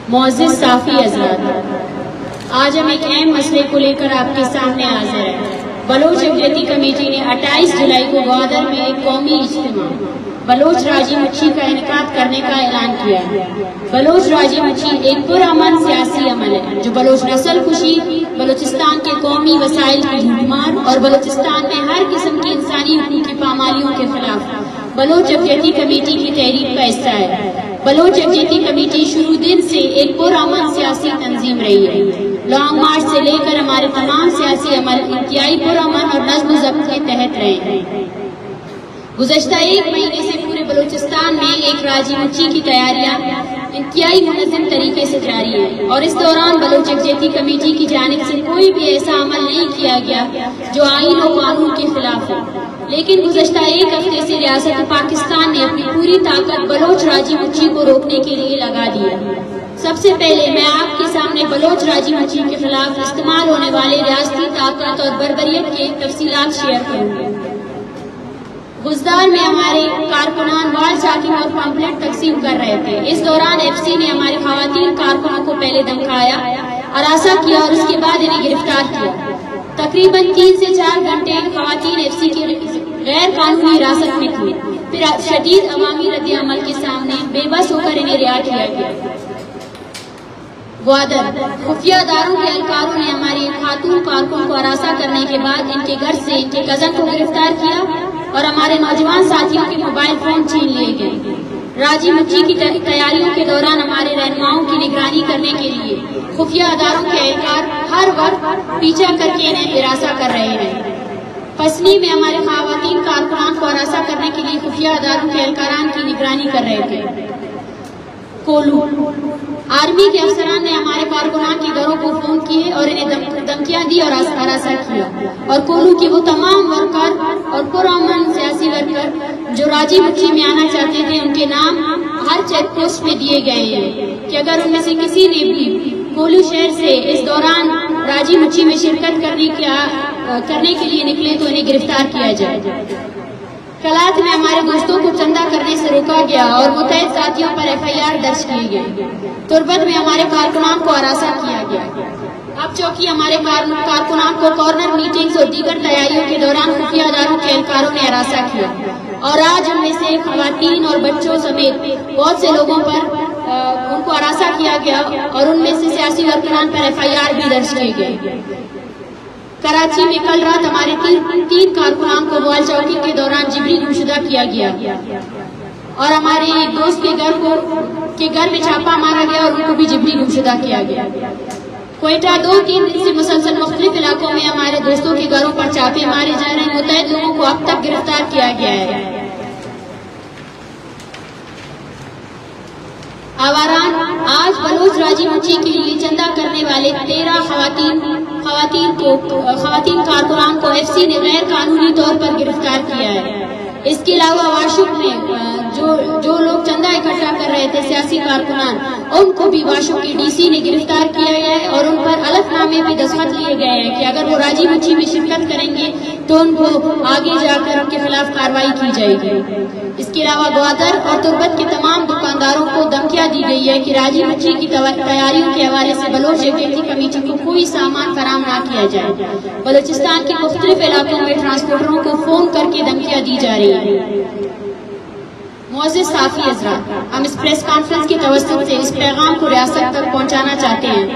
معزز صافی حضرات، آج ہم ایک اہم مسئلے کو لے کر آپ کے سامنے حاضر ہیں۔ بلوچ یکجہتی کمیٹی نے 28 جولائی کو گوادر میں ایک قومی اجتماع بلوچ راجی مچھی کا انعقاد کرنے کا اعلان کیا ہے۔ بلوچ راجی مچھی ایک پرامن سیاسی عمل ہے جو بلوچ نسل کشی، بلوچستان کے قومی وسائل کی جھوٹمار اور بلوچستان میں ہر قسم کی انسانی حقوق کی پامالیوں کے خلاف بلوچ یکجہتی کمیٹی کی تحریک کا حصہ ہے۔ بلوچ یکجہتی کمیٹی شروع دن سے ایک پرامن سیاسی تنظیم رہی ہے۔ لانگ مارچ سے لے کر ہمارے تمام سیاسی عمل انتہائی پرامن اور نظم و ضبط کے تحت رہے ہیں۔ گزشتہ ایک مہینے سے پورے بلوچستان میں ایک راجی مچھی کی تیاریاں انتہائی منظم طریقے سے جاری ہیں، اور اس دوران بلوچ یکجہتی کمیٹی کی جانب سے کوئی بھی ایسا عمل نہیں کیا گیا جو آئین و قانون کے خلاف ہے۔ لیکن گزشتہ ایک ہفتے سے ریاست پاکستان نے اپنی پوری طاقت بلوچ راجی مچھی کو روکنے کے لیے لگا دی ہے۔ سب سے پہلے میں آپ کے سامنے بلوچ راجی مچھی کے خلاف استعمال ہونے والے ریاستی طاقت اور بربریت کے تفصیلات شیئر کروں گی۔ گزدار میں ہمارے کارکنان وال چاکنگ اور پمپلیٹ تقسیم کر رہے تھے۔ اس دوران ایف سی نے ہمارے خواتین کارکنوں کو پہلے دھمکایا، ہراساں کیا اور اس کے بعد انہیں گرفتار کیا۔ تقریباً 3 سے 4 گھنٹے خواتین ایف سی کی غیر قانونی حراست میں تھی، پھر شدید عوامی رد عمل کے سامنے بے بس ہو کر انہیں رہا کیا گیا۔ گوادر خفیہ اداروں کے اہلکاروں نے ہماری خاتون کارکن کو ہراساں کرنے کے بعد ان کے گھر سے ان کے کزن کو گرفتار کیا اور ہمارے نوجوان ساتھیوں کے موبائل فون چھین لیے گئے۔ راجی مچھی کی تیاریوں کے دوران ہمارے رہنماؤں کی نگرانی کرنے کے لیے خفیہ اداروں کے اہلکار ہر وقت پیچھا کر کے انہیں ہراساں کر رہے ہیں۔ فسلی میں ہمارے خواتین کارکنان کو ہراساں کرنے کے لیے خفیہ اداروں کے اہلکاران کی نگرانی کر رہے تھے۔ کولو آرمی کے افسران نے ہمارے کارکنان کے گھروں کو فون کیے اور انہیں دھمکیاں دی اور ہراساں کیا، اور کولو کے وہ تمام ورکر اور پرامن سیاسی ورکر جو راجی مچھی میں آنا چاہتے تھے ان کے نام ہر چیک پوسٹ میں دیے گئے ہیں کہ اگر ان میں سے کسی نے بھی کولو شہر سے اس دوران راجی مچھی میں شرکت کرنے کے لیے نکلے تو انہیں گرفتار کیا جائے۔ کلات میں ہمارے دوستوں کو چندہ کرنے سے روکا گیا اور متعدد ساتھیوں پر FIR درج کیے گئے۔ تربت میں ہمارے کارکنان کو ہراساں کیا گیا۔ اب چوکی ہمارے کارکنان کو کارنر میٹنگز اور دیگر تیاریوں کے دوران خفیہ اداروں کے اہلکاروں نے ہراساں کیا، اور آج ان میں سے خواتین اور بچوں سمیت بہت سے لوگوں پر ان کو ہراساں کیا گیا اور ان میں سے سیاسی کارکنان پر FIR بھی درج کیے گئے۔ کراچی میں کل رات ہمارے 3 کارکنان کو وال چوکی کے دوران جبری گمشدہ کیا گیا اور ہمارے ایک دوست کے گھر میں چھاپا مارا گیا اور ان کو بھی جبری گمشدہ کیا گیا۔ کوئٹہ 2-3 دن سے مسلسل مختلف علاقوں میں ہمارے دوستوں کے گھروں پر چھاپے مارے جا رہے ہیں۔ متعدد لوگوں کو اب تک گرفتار کیا گیا ہے۔ آواران آج بلوچ راجی مچھی کے لیے چندہ کرنے والے 13 خواتین کارکنان کو ایف سی نے غیر قانونی طور پر گرفتار کیا ہے۔ اس کے علاوہ واشک میں جو لوگ چندہ اکٹھا کر رہے تھے سیاسی کارکنان، ان کو بھی واشک کی ڈی سی نے گرفتار کیا گیا ہے اور ان پر الف نامے میں دستخط لیے گئے ہیں کہ اگر وہ راجی مچھی میں شرکت کریں گے تو ان کو آگے جا کر ان کے خلاف کارروائی کی جائے گی۔ اس کے علاوہ گوادر اور تربت کے تمام دکانداروں کو دھمکیاں دی گئی ہے کہ راجی مچھی کی تیاریوں کے حوالے سے بلوچ یکجہتی کمیٹی کو کوئی سامان فراہم نہ کیا جائے۔ بلوچستان کے مختلف علاقوں میں ٹرانسپورٹروں کو فون کر کے دھمکیاں دی جا رہی ہیں۔ معزز صافی حضرات، ہم اس پریس کانفرنس کی توسط سے اس پیغام کو ریاست تک پہنچانا چاہتے ہیں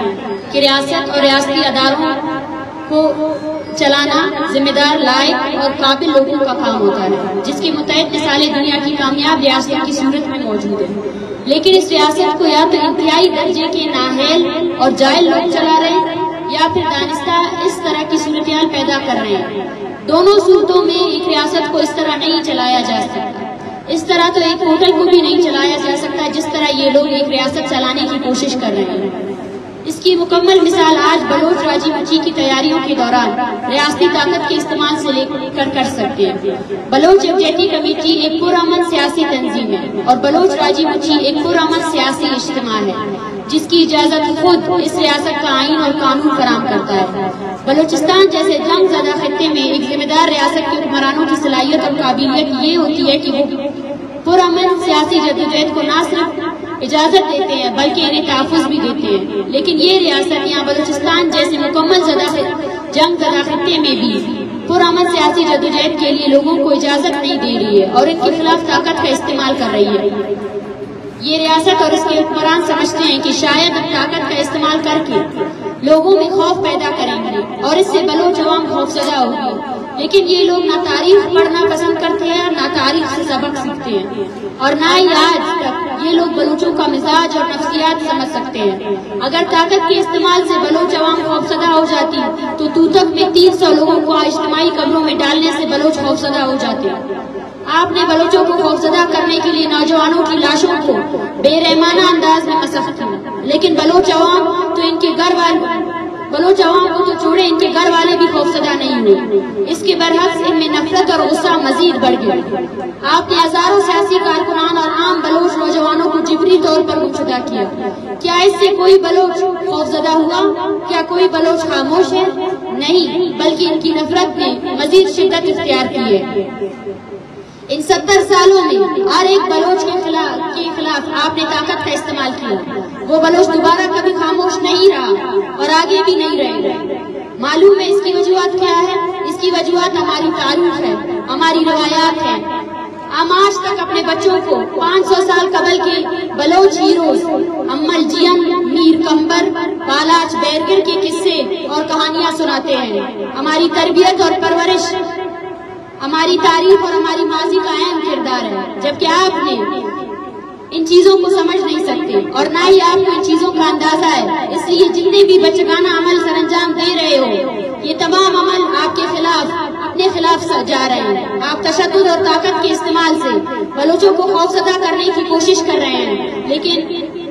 کہ ریاست اور ریاستی اداروں کو چلانا ذمہ دار، لائق اور قابل لوگوں کا کام ہوتا ہے، جس کی متعدد مثالیں دنیا کی کامیاب ریاستوں کی صورت میں موجود ہیں۔ لیکن اس ریاست کو یا تو انتہائی درجے کے نااہل اور جاہل لوگ چلا رہے ہیں یا پھر دانستہ اس طرح کی صورتحال پیدا کر رہے ہیں۔ دونوں صورتوں میں ایک ریاست کو اس طرح نہیں چلایا جا سکتا۔ اس طرح تو ایک ہوٹل کو بھی نہیں چلایا جا سکتا جس طرح یہ لوگ ایک ریاست چلانے کی کوشش کر رہے ہیں۔ اس کی مکمل مثال آج بلوچ راجی مچھی کی تیاریوں کے دوران ریاستی طاقت کے استعمال سے لے کر سکتے ہیں۔ بلوچ یکجہتی کمیٹی ایک پرامن سیاسی تنظیم ہے اور بلوچ راجی مچھی ایک پرامن سیاسی اجتماع ہے جس کی اجازت خود اس ریاست کا آئین اور قانون فراہم کرتا ہے۔ بلوچستان جیسے جنگ زدہ خطے میں ایک ذمہ دار ریاست کے حکمرانوں کی صلاحیت اور قابلیت یہ ہوتی ہے کہ وہ پرامن سیاسی جدوجہد کو نہ صرف اجازت دیتے ہیں بلکہ انہیں تحفظ بھی دیتے ہیں، لیکن یہ ریاست یہاں بلوچستان جیسے مکمل جنگ زدہ خطے میں بھی پرامن سیاسی جدوجہد کے لیے لوگوں کو اجازت نہیں دے رہی ہے اور ان کے خلاف طاقت کا استعمال کر رہی ہے۔ یہ ریاست اور اس کے حکمران سمجھتے ہیں کہ شاید اب طاقت کا استعمال کر کے لوگوں میں خوف پیدا کریں گے اور اس سے بلوچ عوام خوفزدہ ہوگی، لیکن یہ لوگ نہ تاریخ پڑھنا پسند کرتے ہیں نہ تاریخ سے سبق سیکھتے ہیں، اور نہ ہی آج تک یہ لوگ بلوچوں کا مزاج اور نفسیات سمجھ سکتے ہیں۔ اگر طاقت کے استعمال سے بلوچ عوام خوفزدہ ہو جاتی تو توتک میں 300 لوگوں کو اجتماعی قبروں میں ڈالنے سے بلوچ خوفزدہ ہو جاتے۔ آپ نے بلوچوں کو خوفزدہ کرنے کے لیے نوجوانوں کی لاشوں کو بے رحمانہ انداز میں مسخ کیا، لیکن بلوچ عوام کو تو چھوڑے ان کے گھر والے بھی خوفزدہ نہیں ہوئے، اس کے برعکس ان میں نفرت اور غصہ مزید بڑھ گیا۔ آپ نے ہزاروں سیاسی کارکنان اور عام بلوچ نوجوانوں کو جبری طور پر گمشدہ کیا۔ کیا اس سے کوئی بلوچ خوفزدہ ہوا؟ کیا کوئی بلوچ خاموش ہے؟ نہیں، بلکہ ان کی نفرت نے مزید شدت اختیار کی ہے۔ ان 70 سالوں میں ہر ایک بلوچ کے خلاف آپ نے طاقت کا استعمال کیا۔ وہ بلوچ دوبارہ کبھی خاموش نہیں رہا اور آگے بھی نہیں رہے گا۔ معلوم ہے اس کی وجوہات کیا ہے؟ اس کی وجوہات ہماری تاریخ ہے، ہماری روایات ہیں۔ ہم آج تک اپنے بچوں کو 500 سال قبل کے بلوچ ہیروز امل جیم، میر کمبر، بالاچ بیرگر کے قصے اور کہانیاں سناتے ہیں۔ ہماری تربیت اور پرورش ہماری تاریخ اور ہماری ماضی کا اہم کردار ہے، جبکہ آپ نے ان چیزوں کو سمجھ نہیں سکتے اور نہ ہی آپ کو ان چیزوں کا اندازہ ہے۔ اس لیے جتنے بھی بچگانہ عمل سر انجام دے رہے ہو، یہ تمام عمل آپ کے خلاف اپنے خلاف جا رہے ہیں۔ آپ تشدد اور طاقت کے استعمال سے بلوچوں کو خوفزدہ کرنے کی کوشش کر رہے ہیں، لیکن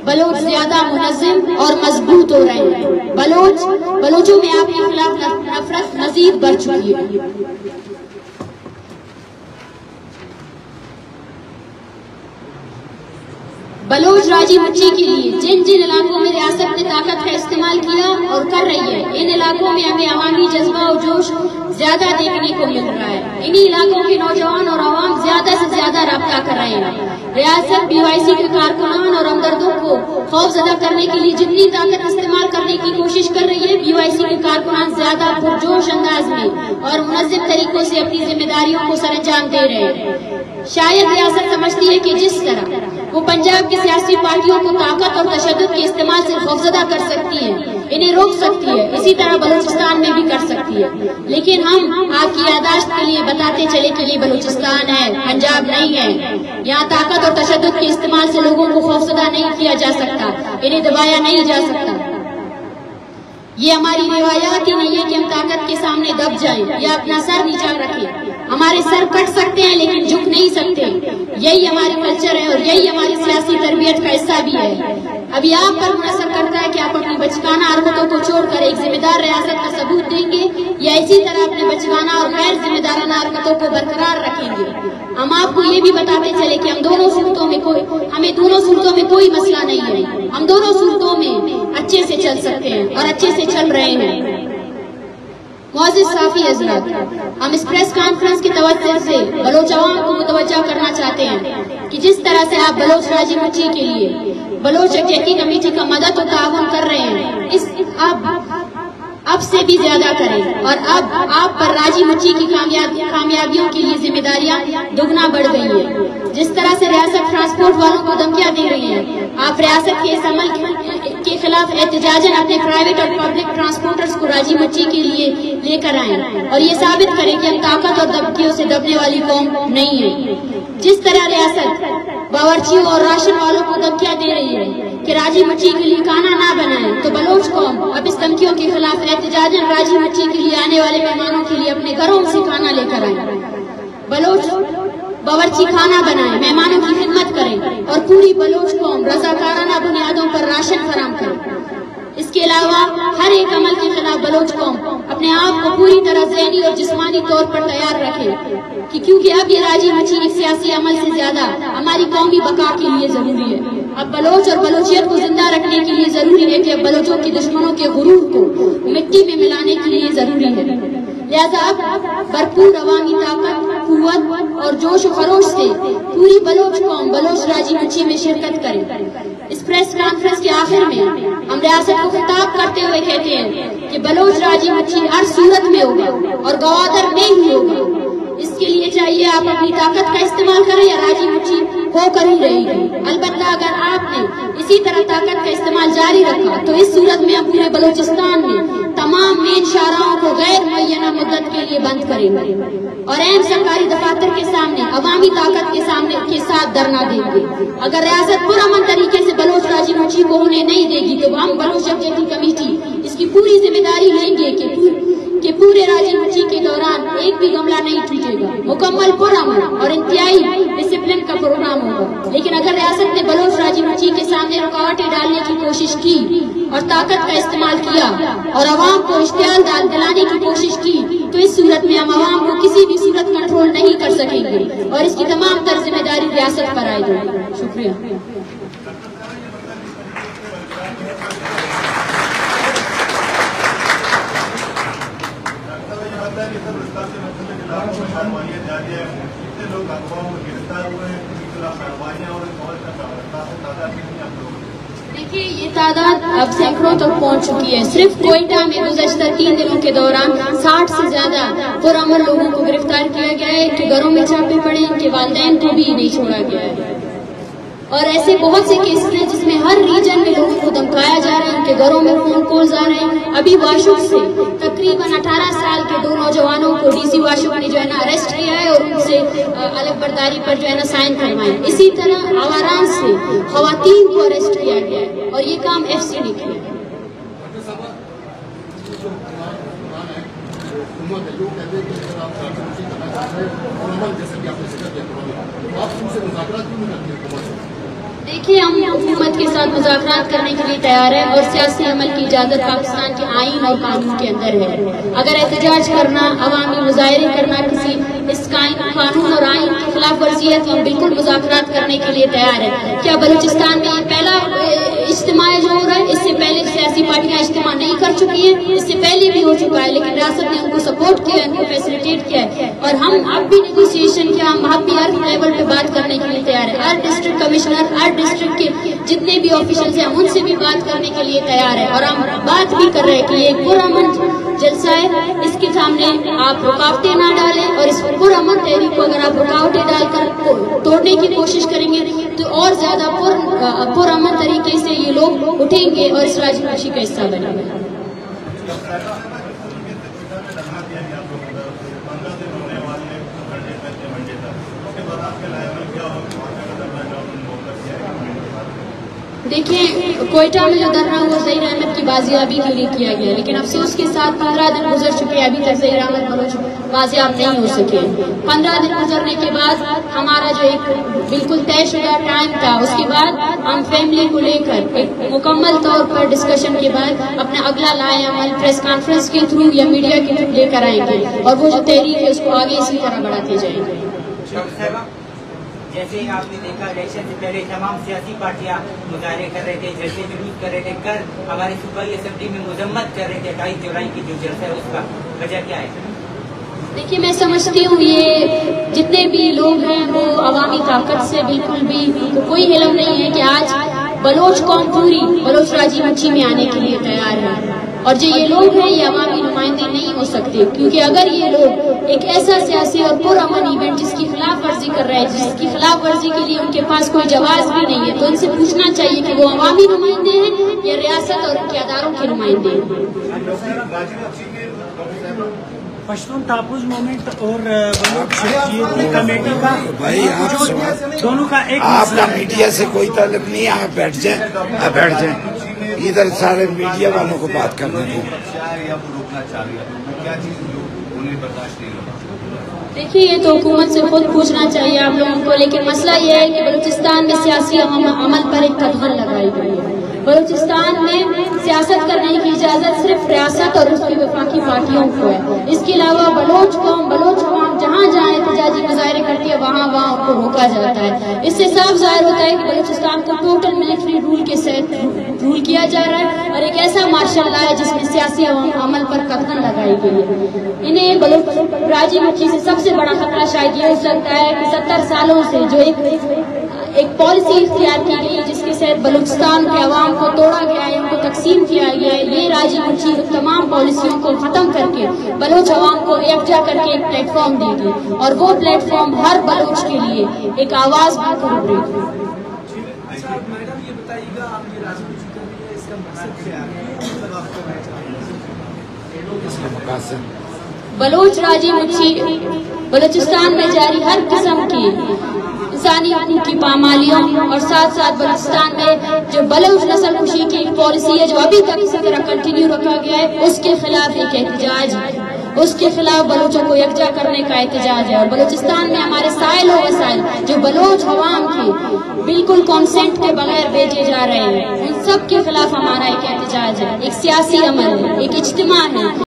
بلوچ زیادہ منظم اور مضبوط ہو رہے ہیں۔ بلوچوں میں آپ کے خلاف نفرت مزید بڑھ چکی ہے۔ بلوچ راجی مچھی کے لیے جن علاقوں میں ریاست نے طاقت کا استعمال کیا اور کر رہی ہے، ان علاقوں میں ہمیں عوامی جذبہ اور جوش زیادہ دیکھنے کو مل رہا ہے۔ انہی علاقوں کے نوجوان اور عوام زیادہ سے زیادہ رابطہ کر رہے ہیں۔ ریاست BYC کے کارکنان اور ہمدردوں کو خوف زدہ کرنے کے لیے جتنی طاقت استعمال کرنے کی کوشش کر رہی ہے، BYC کے کارکنان زیادہ پرجوش انداز میں اور منظم طریقوں سے اپنی ذمہ داریوں کو سر انجام دے رہے ہیں۔ شاید ریاست سمجھتی ہے کہ جس طرح وہ پنجاب کی سیاسی پارٹیوں کو طاقت اور تشدد کے استعمال سے خوفزدہ کر سکتی ہے، انہیں روک سکتی ہے، اسی طرح بلوچستان میں بھی کر سکتی ہے۔ لیکن ہم آپ کی یادداشت کے لیے بتاتے چلے کہ یہ بلوچستان ہے، پنجاب نہیں ہے۔ یہاں طاقت اور تشدد کے استعمال سے لوگوں کو خوفزدہ نہیں کیا جا سکتا، انہیں دبایا نہیں جا سکتا۔ یہ ہماری روایات ہی نہیں ہے کہ ہم طاقت کے سامنے دب جائیں یا اپنا سر نیچا رکھیں۔ ہمارے سر کٹ سکتے ہیں لیکن جھک نہیں سکتے۔ یہی ہماری کلچر ہے اور یہی ہماری سیاسی تربیت کا حصہ بھی ہے۔ ابھی آپ پر منحصر کرتا ہے کہ آپ اپنی بچگانہ حرکتوں کو چھوڑ کر ایک ذمہ دار ریاست کا ثبوت دیں گے یا اسی طرح اپنے بچگانہ اور غیر ذمہ دارانہ حرکتوں کو برقرار رکھیں گے۔ ہم آپ کو یہ بھی بتاتے چلے کہ ہمیں دونوں صورتوں میں کوئی مسئلہ نہیں ہے۔ ہم دونوں صورتوں میں اچھے سے چل سکتے ہیں اور اچھے سے چل رہے ہیں۔ معزز صافی حضرات، ہم اس پریس کانفرنس کی توجہ سے بلوچ عوام کو متوجہ کرنا چاہتے ہیں کہ جس طرح سے آپ بلوچ راجی مچھی کے لیے بلوچ یکجہتی کمیٹی کا مدد و تعاون کر رہے ہیں، اب سے بھی زیادہ کریں اور اب آپ پر راجی مچھی کی کامیابیوں کے لیے ذمہ داریاں دگنا بڑھ گئی ہیں۔ جس طرح سے ریاست ٹرانسپورٹ والوں کو دھمکیاں دے رہی ہے، آپ ریاست کے اس عمل کے خلاف احتجاجاً اپنے پرائیویٹ اور پبلک ٹرانسپورٹرز کو راجی مچھی کے لیے لے کر آئیں اور یہ ثابت کریں کہ ہم طاقت اور دھمکیوں سے دبنے والی قوم نہیں ہے۔ جس طرح ریاست باورچیوں اور راشن والوں کو دھمکیاں دے رہی ہے کہ راجی مچھی کے لیے کھانا نہ بنائیں، تو بلوچ قوم اب اس دھمکیوں کے خلاف احتجاجاً راجی مچھی کے لیے آنے والے مہمانوں کے لیے اپنے گھروں سے کھانا لے کر آئیں۔ بلوچ باورچی کھانا بنائیں، مہمانوں کی خدمت کریں اور پوری بلوچ قوم رضاکارانہ بنیادوں پر راشن فراہم کریں۔ اس کے علاوہ ہر ایک عمل کے خلاف بلوچ قوم اپنے آپ کو پوری طرح ذہنی اور جسمانی طور پر تیار رکھے کہ کیونکہ اب یہ راجی مچھی ایک سیاسی عمل سے زیادہ ہماری قومی بقا کے لیے ضروری ہے۔ اب بلوچ اور بلوچیت کو زندہ رکھنے کے لیے ضروری ہے کہ اب بلوچوں کے دشمنوں کے غرور کو مٹی میں ملانے کے لیے ضروری ہے۔ لہذا اب بھرپور عوامی طاقت، قوت اور جوش و خروش سے پوری بلوچ قوم بلوچ راجی مچھی میں شرکت کرے۔ اس پریس کانفرنس کے آخر میں ہم ریاست کو خطاب کرتے ہوئے کہتے ہیں کہ بلوچ راجی مچھی ہر صورت میں ہوگا اور گوادر میں ہی ہوگا. اس کے لیے چاہیے آپ اپنی طاقت کا استعمال کریں یا راجی مچھی ہو کر ہی رہے گی. البتہ اگر آپ نے اسی طرح طاقت کا استعمال جاری رکھا تو اس صورت میں ہم پورے بلوچستان میں تمام مین شاہراہوں کو غیر معینہ مدت کے لیے بند کریں گے اور اہم سرکاری دفاتر کے سامنے عوامی طاقت کے ساتھ دھرنا دیں گے. اگر ریاست پرامن طریقے سے بلوچ راجی مچھی کو ہونے نہیں دے گی تو ہم بلوچ یکجہتی کمیٹی اس کی پوری ذمہ داری لیں گے کہ پورے راجی مچھی کے دوران ایک بھی گملہ نہیں ٹوٹے گا. مکمل پرامن اور انتہائی ڈسپلن کا پروگرام ہوگا. لیکن اگر ریاست نے بلوچ راجی مچھی کے سامنے رکاوٹیں ڈالنے کی کوشش کی اور طاقت کا استعمال کیا اور عوام کو اشتعال دلانے کی کوشش کی تو اس صورت میں ہم عوام کو کسی بھی صورت کنٹرول نہیں کر سکیں گے اور اس کی تمام تر ذمہ داری ریاست پر عائد ہوگی. شکریہ. دیکھیے یہ تعداد اب سینکڑوں تک پہنچ چکی ہے. صرف کوئٹہ میں گزشتہ 3 دنوں کے دوران 60 سے زیادہ پرامن لوگوں کو گرفتار کیا گیا ہے. ان کے گھروں میں چھاپے پڑے, ان کے والدین کو بھی نہیں چھوڑا گیا ہے. اور ایسے بہت سے کیسز ہیں جس میں ہر ریجن میں لوگوں کو دھمکایا جا رہا ہے, ان کے گھروں میں فون کالز آ رہے ہیں. ابھی واشوق سے تقریباً 18 سال کے 2 نوجوانوں کو ڈی سی واشوق نے جو ہے نا اریسٹ کیا ہے اور ان سے الگ برداری پر جو ہے نا سائن کروائے. اسی طرح آواران سے خواتین کو اریسٹ کیا گیا ہے اور یہ کام ایف سی نے کیا. دیکھیے ہم حکومت کے ساتھ مذاکرات کرنے کے لیے تیار ہیں اور سیاسی عمل کی اجازت پاکستان کے آئین اور قانون کے اندر ہے. اگر احتجاج کرنا, عوامی مظاہرے کرنا کسی اس قانون اور آئین کی خلاف ورزی ہے تو ہم بالکل مذاکرات کرنے کے لیے تیار ہیں. کیا بلوچستان میں یہ پہلا اجتماع جو ہو رہا ہے؟ اس سے پہلے سیاسی پارٹیاں اجتماع نہیں کر چکی ہیں, اس سے پہلے بھی ہو چکا ہے لیکن ریاست نے ان کو سپورٹ کیا, ان کو فیسلیٹیٹ کیا ہے اور ہم اب بھی نیگوسیشن کیا, ہم بھی ہر لیول پہ بات کرنے کے لیے تیار ہیں. ہر ڈسٹرکٹ کمشنر, ہر ڈسٹرکٹ کے جتنے بھی آفیشلز ہیں ہم ان سے بھی بات کرنے کے لیے تیار ہیں اور ہم بات بھی کر رہے ہیں کہ یہ ایک پرامن جلسہ ہے, اس کے سامنے آپ رکاوٹیں نہ ڈالیں اور اس پرامن تحریک کو اگر آپ رکاوٹیں ڈال کر توڑنے کی کوشش کریں گے تو اور زیادہ پرامن طریقے سے یہ لوگ اٹھیں گے اور اس راجی مچھی کا حصہ بنیں گے. دیکھیں کوئٹہ میں جو دھرنا ہوا ظہیر احمد کی بازیابی کے لیے کیا گیا, لیکن افسوس کے ساتھ 15 دن گزر چکے, ابھی تک ظہیر احمد بلوچ بازیاب نہیں ہو سکے. 15 دن گزرنے کے بعد ہمارا جو ایک بالکل طے شدہ ٹائم تھا, اس کے بعد ہم فیملی کو لے کر ایک مکمل طور پر ڈسکشن کے بعد اپنا اگلا لائے عمل پریس کانفرنس کے تھرو یا میڈیا کے تھرو لے کر آئیں گے اور وہ جو تحریک ہے اس کو آگے اسی طرح بڑھاتے جائیں گے. جیسے آپ نے دیکھا الیکشن سے پہلے تمام سیاسی پارٹیاں مظاہرے کر رہے تھے, جلسے جلوس کر رہے تھے, کر ہماری صوبائی اسمبلی میں مذمت کر رہے تھے 28 جولائی کی جو جلسہ ہے اس کا وجہ کیا ہے؟ دیکھیے میں سمجھتی ہوں یہ جتنے بھی لوگ ہیں وہ عوامی طاقت سے بالکل بھی کوئی علم نہیں ہے کہ آج بلوچ قوم پوری بلوچ راجی مچھی میں آنے کے لیے تیار ہے اور جو یہ لوگ ہیں یہ عوامی نمائندے نہیں ہو سکتے, کیونکہ اگر یہ لوگ ایک ایسا سیاسی اور پرامن ایونٹ جس کی خلاف ورزی کر رہے ہیں, جس کی خلاف ورزی کے لیے ان کے پاس کوئی جواز بھی نہیں ہے, تو ان سے پوچھنا چاہیے کہ وہ عوامی نمائندے ہیں یا ریاست اور ان کے اداروں کے نمائندے ہیں. پشتون تحفظ موومنٹ اور بلوچ کمیٹی کا بھائی آپ دونوں کا ایک آپ کا میڈیا سے کوئی تعلق نہیں, آپ بیٹھ جائیں ادھر سارے میڈیا والوں کو بات کرنا دیں. دیکھیے یہ تو حکومت سے خود پوچھنا چاہیے آپ لوگوں کو, لیکن مسئلہ یہ ہے کہ بلوچستان میں سیاسی عمل پر ایک قدغن لگائی گئی ہے. بلوچستان میں سیاست کرنے کی اجازت صرف ریاست اور اس کی وفاقی پارٹیوں کو ہے. اس کے علاوہ بلوچ قوم جہاں جہاں احتجاجی مظاہرے کرتی ہے وہاں ان کو روکا جاتا ہے. اس سے صاف ظاہر ہوتا ہے کہ بلوچستان کو ٹوٹل ملٹری رول کے ساتھ رول کیا جا رہا ہے اور ایک ایسا مارشل لا ہے جس میں سیاسی عمل پر قدغن لگائی گئی ہے. انہیں بلوچ راجی مچھی سے سب سے بڑا خطرہ شاید یہ ہو سکتا ہے کہ 70 سالوں سے جو ایک پالیسی اختیار کی گئی جس کے تحت بلوچستان کے عوام کو توڑا گیا ہے، ان کو تقسیم کیا گیا ہے. یہ راجی منشی تمام پالیسیوں کو ختم کر کے بلوچ عوام کو یکجا کر کے ایک پلیٹ فارم دی گئی، اور وہ پلیٹ فارم ہر بلوچ کے لیے ایک آواز بن کر ابھری. میڈم یہ بتائیے گا، آپ یہ راجی منشی کر رہی ہے، اس کا مقصد کیا ہے؟ مطلب آپ کرنا چاہتے ہیں اس کا مقصد بلوچ راجی منشی بلوچستان میں جاری ہر قسم کی انسانی حقوق کی پامالیوں اور ساتھ ساتھ بلوچستان میں جو بلوچ نسل کشی کی فالسی ہے جو ابھی تک اسی طرح کنٹینیو رکھا گیا ہے، اس کے خلاف ایک احتجاج ہے. اس کے خلاف بلوچوں کو یکجا کرنے کا احتجاج ہے. اور بلوچستان میں ہمارے سائل و وسائل جو بلوچ عوام کی بالکل کانسینٹ کے بغیر بیچے جا رہے ہیں، ان سب کے خلاف ہمارا ایک احتجاج ہے، ایک سیاسی عمل ہے، ایک اجتماع ہے.